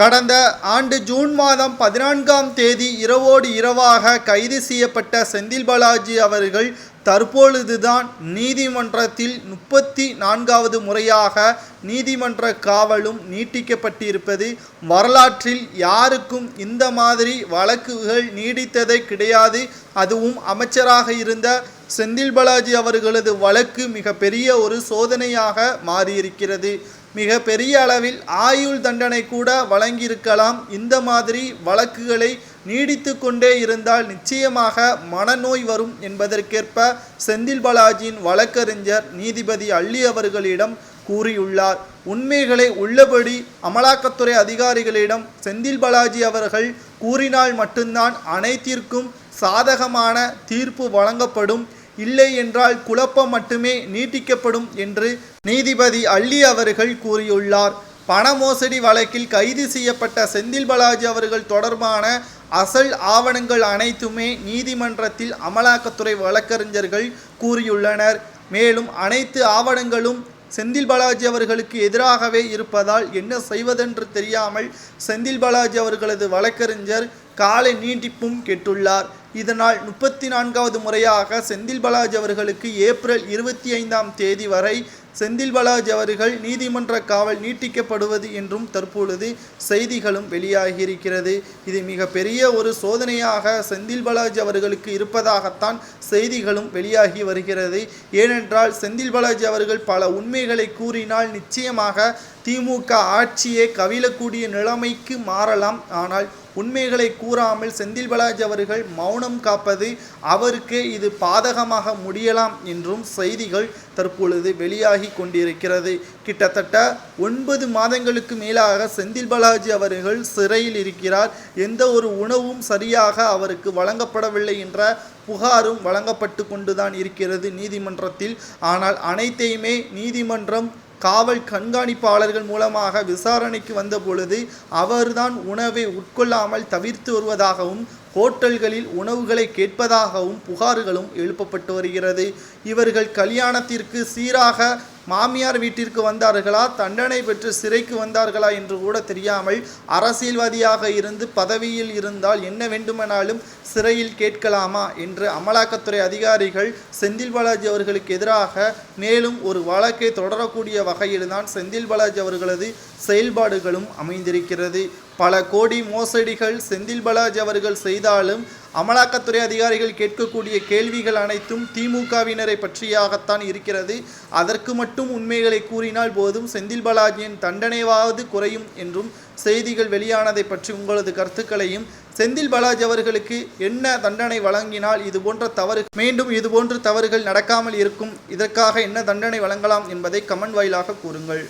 கடந்த ஆண்டு ஜூன் மாதம் 14ஆம் தேதி இரவோடு இரவாக கைது செய்யப்பட்ட செந்தில் பாலாஜி அவர்கள் தற்பொழுதுதான் நீதிமன்றத்தில் 34வது முறையாக நீதிமன்ற காவலும் நீட்டிக்கப்பட்டிருப்பது வரலாற்றில் யாருக்கும் இந்த மாதிரி வழக்குகள் நீடித்ததே கிடையாது. அதுவும் அமைச்சராக இருந்த செந்தில் பாலாஜி அவர்களது வழக்கு மிகப்பெரிய ஒரு சோதனையாக மாறியிருக்கிறது. மிக பெரிய அளவில் ஆயுள் தண்டனை கூட வழங்கியிருக்கலாம். இந்த மாதிரி வழக்குகளை நீடித்து கொண்டே இருந்தால் நிச்சயமாக மனநோய் வரும் என்பதற்கேற்ப செந்தில் பாலாஜியின் வழக்கறிஞர் நீதிபதி அள்ளி அவர்களிடம் கூறியுள்ளார். உண்மைகளை உள்ளபடி அமலாக்கத்துறை அதிகாரிகளிடம் செந்தில் பாலாஜி அவர்கள் கூறினால் மட்டும்தான் அனைத்திற்கும் சாதகமான தீர்ப்பு வழங்கப்படும், இல்லை என்றால் குழப்பம் மட்டுமே நீட்டிக்கப்படும் என்று நீதிபதி அள்ளி அவர்கள் கூறியுள்ளார். பண மோசடி வழக்கில் கைது செய்யப்பட்ட செந்தில் பாலாஜி அவர்கள் தொடர்பான அசல் ஆவணங்கள் அனைத்துமே நீதிமன்றத்தில் அமலாக்கத்துறை வழக்கறிஞர்கள் கூறியுள்ளனர். மேலும் அனைத்து ஆவணங்களும் செந்தில் பாலாஜி அவர்களுக்கு எதிராகவே இருப்பதால் என்ன செய்வதென்று தெரியாமல் செந்தில் பாலாஜி அவர்களது வழக்கறிஞர் கால நீட்டிப்பும் கேட்டுள்ளார். இதனால் 34வது முறையாக செந்தில் பாலாஜி அவர்களுக்கு ஏப்ரல் 25ஆம் தேதி வரை செந்தில் பாலாஜி அவர்கள் நீதிமன்ற காவல் நீட்டிக்கப்படுவது என்றும் தற்பொழுது செய்திகளும் வெளியாகியிருக்கிறது. இது மிகப்பெரிய ஒரு சோதனையாக செந்தில் பாலாஜி அவர்களுக்கு இருப்பதாகத்தான் செய்திகளும் வெளியாகி வருகிறது. ஏனென்றால் செந்தில் பாலாஜி அவர்கள் பல உண்மைகளை கூறினால் நிச்சயமாக திமுக ஆட்சியை கவிழக்கூடிய நிலைமைக்கு மாறலாம். ஆனால் உண்மைகளை கூறாமல் செந்தில் பாலாஜி அவர்கள் மௌனம் காப்பது அவருக்கு இது பாதகமாக முடியலாம் என்றும் செய்திகள் தற்பொழுது வெளியாகி கொண்டிருக்கிறது. கிட்டத்தட்ட 9 மாதங்களுக்கு மேலாக செந்தில் பாலாஜி அவர்கள் சிறையில் இருக்கிறார். எந்த ஒரு உணவும் சரியாக அவருக்கு வழங்கப்படவில்லை என்ற புகாரும் வழங்கப்பட்டு கொண்டுதான் இருக்கிறது நீதிமன்றத்தில். ஆனால் அனைத்தையுமே நீதிமன்றம் காவல் கண்காணிப்பாளர்கள் மூலமாக விசாரணைக்கு வந்த பொழுது அவர்தான் உணவை உட்கொள்ளாமல் தவிர்த்து வருவதாகவும் ஹோட்டல்களில் உணவுகளை கேட்பதாகவும் புகார்களும் எழுப்பப்பட்டு வருகிறது. இவர்கள் கல்யாணத்திற்கு சீராக மாமியார் வீட்டிற்கு வந்தார்களா, தண்டனை பெற்று சிறைக்கு வந்தார்களா என்று கூட தெரியாமல் அரசியல்வாதியாக இருந்து பதவியில் இருந்தால் என்ன வேண்டுமானாலும் சிறையில் கேட்கலாமா என்று அமலாக்கத்துறை அதிகாரிகள் செந்தில் பாலாஜி அவர்களுக்கு எதிராக மேலும் ஒரு வழக்கை தொடரக்கூடிய வகையில்தான் செந்தில் பாலாஜி அவர்களது செயல்பாடுகளும் அமைந்திருக்கிறது. பல கோடி மோசடிகள் செந்தில் பாலாஜி அவர்கள் செய்தாலும் அமலாக்கத்துறை அதிகாரிகள் கேட்கக்கூடிய கேள்விகள் அனைத்தும் திமுகவினரை பற்றியாகத்தான் இருக்கிறது. அதற்கு மட்டும் உண்மைகளை கூறினால் போதும் செந்தில் பாலாஜியின் தண்டனையாவது குறையும் என்றும் செய்திகள் வெளியானதை பற்றி உங்களது கருத்துக்களையும், செந்தில் பாலாஜி அவர்களுக்கு என்ன தண்டனை வழங்கினால் மீண்டும் இதுபோன்ற தவறுகள் நடக்காமல் இருக்கும், இதற்காக என்ன தண்டனை வழங்கலாம் என்பதை கமெண்ட் வாயிலாக கூறுங்கள்.